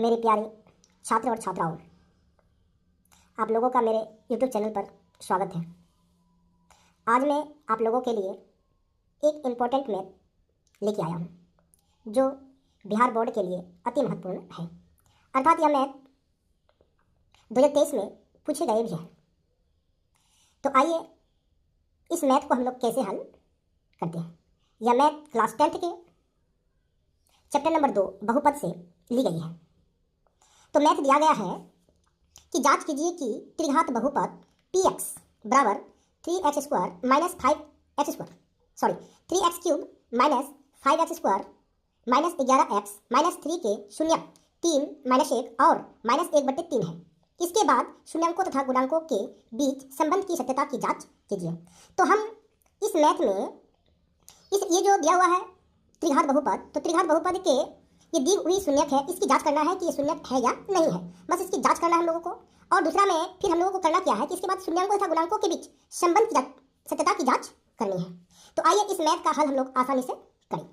मेरे प्यारे छात्र और छात्राओं, आप लोगों का मेरे YouTube चैनल पर स्वागत है। आज मैं आप लोगों के लिए एक इम्पोर्टेंट मैथ लेके आया हूँ जो बिहार बोर्ड के लिए अति महत्वपूर्ण है। अर्थात यह मैथ 2023 में पूछे गए भी हैं। तो आइए इस मैथ को हम लोग कैसे हल करते हैं। यह मैथ क्लास 10th के चैप्टर नंबर 2 बहुपद से ली गई है। तो मैथ दिया गया है कि जांच कीजिए कि त्रिघात बहुपद px बराबर 3x² minus 5x square 3x³ minus 5x square minus 11x minus 3 के शून्यक 3 माइनस 1 और माइनस 1/3 है। इसके बाद शून्यांकों तथा गुणांकों के बीच संबंध की सत्यता की जांच कीजिए। तो हम इस मैथ में ये जो दिया हुआ है त्रिघात बहुपद, तो त्रिघात बहुपद के ये दी हुई शून्यक है, इसकी जांच करना है कि ये शून्यक है या नहीं है। बस इसकी जांच करना है हम लोगों को। और दूसरा में फिर हम लोगों को करना क्या है कि इसके बाद शून्यांकों तथा गुणांकों के बीच संबंध की सत्यता की जांच करनी है। तो आइए इस मैथ का हल हम लोग आसानी से करें।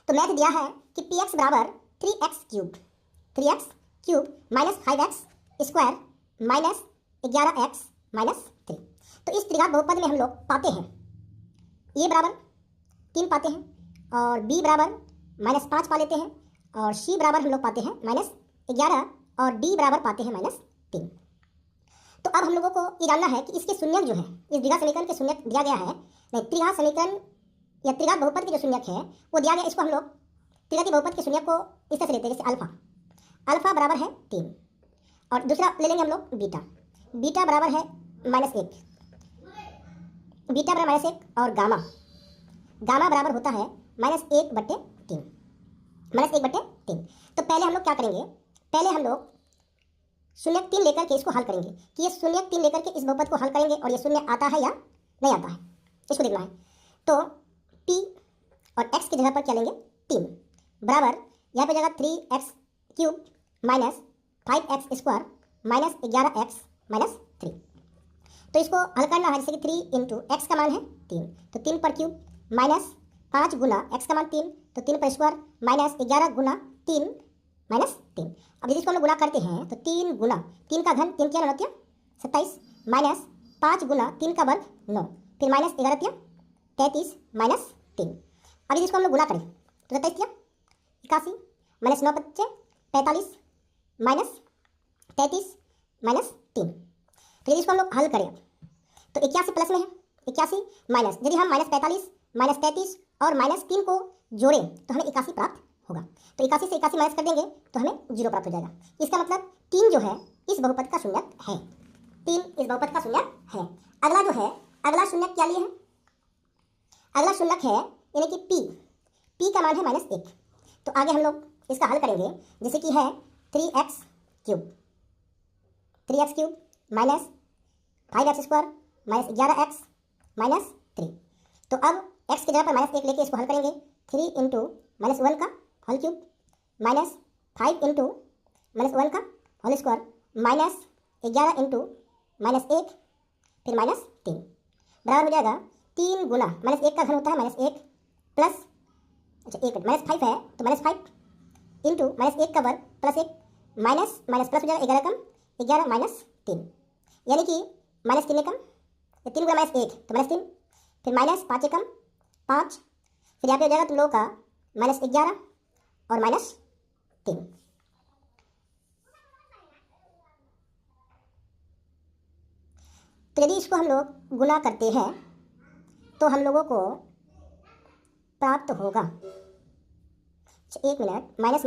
तो मैथ दिया है कि px बराबर 3x³ minus 5x square minus 11x minus 3। तो इस त्रिघात बहुपद में हम लोग पाते हैं a बराबर 3 पाते हैं और b बराबर -5 पा लेते हैं और c बराबर हम लोग पाते हैं -11 और d बराबर पाते हैं -3। तो अब हम लोगों को ये जानना है कि इसके शून्यक जो है, इस द्विघात समीकरण के शून्यक दिया गया है, नहीं त्रिघात समीकरण या त्रिघात बहुपद के जो शून्यक है वो दिया गया। इसको हम लोग त्रिघाती बहुपद के शून्यक को इस तरह से लेते हैं, जैसे अल्फा बराबर है 3 और दूसरा ले लेंगे हम लोग बीटा बराबर है -1, बीटा बराबर -1 और गामा बराबर होता है -1/3। तो पहले हम लोग क्या करेंगे, पहले हम लोग शून्यक 3 लेकर के इसको हल करेंगे कि ये शून्यक 3 लेकर के इस बहुपद को हल करेंगे और ये शून्य आता है या नहीं आता है, इसको देखना है। तो p और x की जगह पर क्या लेंगे 3 बराबर यहाँ पे जगह 3x³ minus 5x square minus 11x minus 3। तो इसको हल करना है, जैसे कि 3 इंटू एक्स का मान है 3, तो 3 पर क्यूब माइनस 5 गुना x का मान 3, तो 3 पर स्क्वायर माइनस 11 गुना 3 माइनस 3। अब यदि इसको हम लोग गुना करते हैं तो 3 गुना 3 का घन 3 क्या होती है 27 माइनस 5 गुना 3 का वर्ग 9, फिर माइनस 11 33 माइनस 3। अब यदि इसको हम लोग गुना करें तो 27 81 माइनस 9 बच्चे 45 माइनस 33 माइनस 3। तो यदि इसको हम लोग हल करें तो 81 प्लस में है 81 माइनस, यदि हम -45 माइनस 33 और -3 को जोड़ें तो हमें 81 प्राप्त होगा। तो 81 से 81 माइनस कर देंगे तो हमें 0 प्राप्त हो जाएगा। इसका मतलब 3 जो है इस बहुपद का शून्यक है, 3 इस बहुपद का शून्यक है। अगला जो है, अगला शून्यक क्या लिए है, अगला शून्यक है यानी कि p का मान है -1। तो आगे हम लोग इसका हल करेंगे, जैसे कि है 3x³ minus 5x square minus 11x minus 3। तो अब x की जगह पर -1 लेके इसको हल करेंगे, 3 इंटू -1 का होल क्यूब माइनस 5 इंटू -1 का होल स्क्वायर माइनस 11 इंटू -1 फिर -3 बराबर हो जाएगा 3 गुना -1 का घन होता है -1 प्लस -1 -5 है तो -5 इंटू -1 का वर्ग प्लस 1 माइनस प्लस हो जाएगा 11 कम 11 माइनस 3, यानी कि -3 कम 3 गुना -1 तो -3, फिर -5 कम 5, फिर यहाँ पे हो जाएगा तुम लोगों का -11 और -3। तो यदि इसको हम लोग गुना करते हैं तो हम लोगों को प्राप्त होगा, एक मिनट, माइनस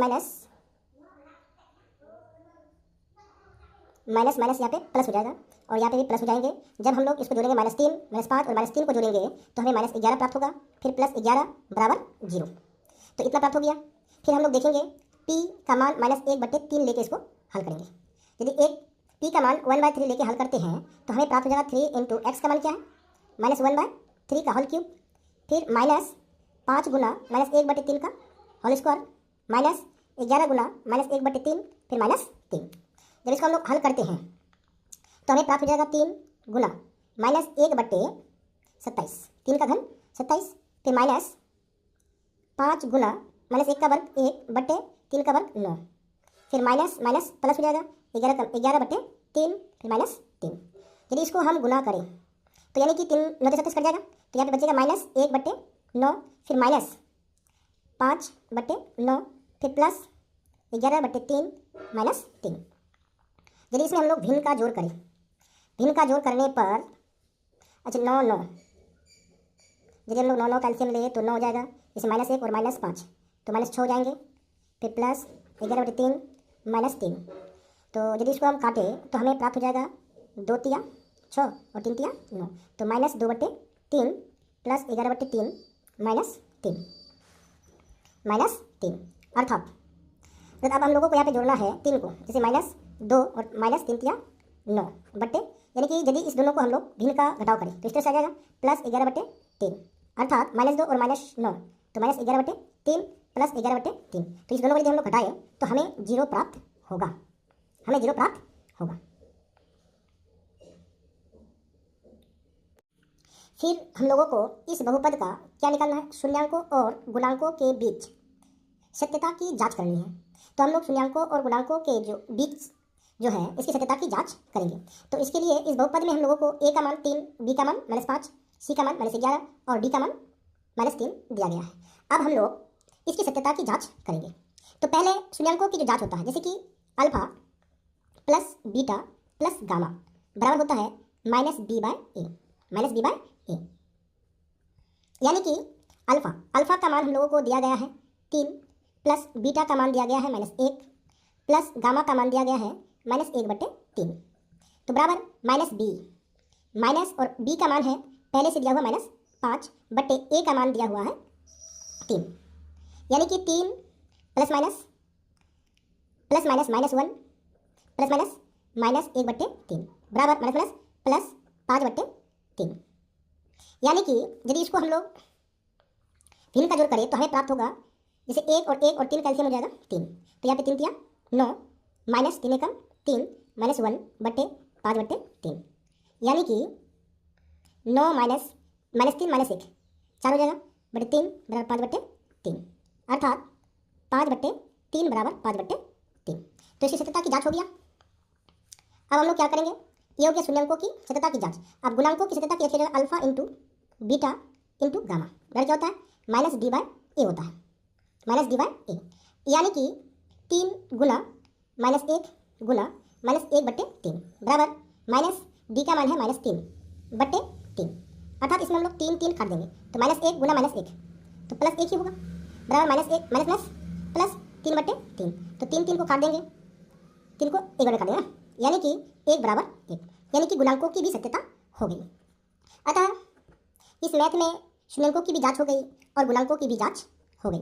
यहाँ पे प्लस हो जाएगा और यहाँ पे भी प्लस हो जाएंगे। जब हम लोग इसको जोड़ेंगे -3 -5 और -3 को जोड़ेंगे तो हमें -11 प्राप्त होगा, फिर +11 बराबर 0। तो इतना प्राप्त हो गया। फिर हम लोग देखेंगे p का मान -1/3 लेके इसको हल करेंगे। यदि p का मान 1/3 लेके हल करते हैं तो हमें प्राप्त हो जाएगा 3 इंटू एक्स का मान क्या है -1/3 का होल क्यूब, फिर -5 गुना -1/3 का होल स्क्वायर माइनस 11 गुना -1/3 फिर -3। जब इसको हम लोग हल करते हैं तो हमें प्राप्त हो जाएगा 3 गुना -1/27, 3 का घन 27, फिर -5 गुना -1 का वर्ग 1/3 का वर्ग 9, फिर माइनस माइनस प्लस हो जाएगा, 11/3 फिर -3। यदि इसको हम गुना करें तो यानी कि 3 9 37 कट जाएगा, तो यहाँ पे बचेगा -1/9 फिर -5/9 फिर प्लस 11/3 -3। यदि इसमें हम लोग भिन्न का जोड़ करें, भिन्न का जोड़ करने पर अच्छा 9 9, यदि हम लोग 9 9 कैल्शियम ले तो 9 हो जाएगा, जैसे -1 और -5 तो -6 हो जाएंगे, फिर प्लस 11/3 -3। तो यदि इसको हम काटें तो हमें प्राप्त हो जाएगा 2 तिया 6 और 3 तिया 9, तो -2/3 प्लस 11/3 -3 अर्थात तो अब हम लोगों को यहाँ पे जोड़ना है 3 को, जैसे -2 और -3 तिया 9 बट्टे, यानी कि यदि इस दोनों को हम लोग भिन्न का घटाव करें तो इस तरह से आ जाएगा +11/3 अर्थात -2 और -9 तो -11/3 प्लस 11/3। तो इस दोनों को यदि हम लोग घटाएं तो हमें 0 प्राप्त होगा, हमें 0 प्राप्त होगा। फिर हम लोगों को इस बहुपद का क्या निकालना है, शून्यांकों और गुणांकों के बीच सत्यता की जांच करनी है। तो हम लोग शून्यांकों और गुणांकों के जो बीच जो है इसकी सत्यता की जांच करेंगे। तो इसके लिए इस बहुपद में हम लोगों को a का मान 3, b का मान -5, c का मान -11 और d का मान -3 दिया गया है। अब हम लोग इसकी सत्यता की जांच करेंगे। तो पहले शून्यांकों की जो जांच होता है, जैसे कि alpha plus beta plus gamma बराबर होता है -b/a, यानी कि अल्फा का मान हम लोगों को दिया गया है 3 प्लस बीटा का मान दिया गया है -1 प्लस गामा का मान दिया गया है -1/3, तो बराबर -b, माइनस और b का मान है पहले से दिया हुआ -5/a का मान दिया हुआ है 3, यानी कि 3 प्लस माइनस -1 प्लस माइनस -1/3 बराबर माइनस प्लस 5/3, यानी कि यदि इसको हम लोग भिन्न का जोड़ करें तो हमें प्राप्त होगा, जैसे 1 और 3 कैल्शियम हो जाएगा 3, तो यहाँ पे 3 तिया 9 -3 एकम 3 -1/5/3, यानी कि 9 -3 -1 4 हो जाएगा बटे 3 बराबर 5/3, अर्थात 5/3 बराबर 5/3। तो इसकी सत्यता की जांच हो गया। अब हम लोग क्या करेंगे, ये हो गया शून्यांकों की सत्यता की जांच। अब गुणांकों की सत्यता की जांच alpha into beta into gamma बराबर क्या होता है -d/a होता है, -d/a, यानी कि 3 गुना -1 गुना -1/3 बराबर -d का मान है -3/3, अर्थात इसमें हम लोग 3 काट देंगे तो -1 गुना -1 तो +1 ही होगा बराबर -1 प्लस 3/3, तो 3 को काट देंगे, 3 को 1 बटे काट देंगे ना, यानी कि 1 बराबर 1, यानी कि गुणांकों की भी सत्यता हो गई। अतः इस मैथ में शून्यांकों की भी जांच हो गई और गुणांकों की भी जांच हो गई।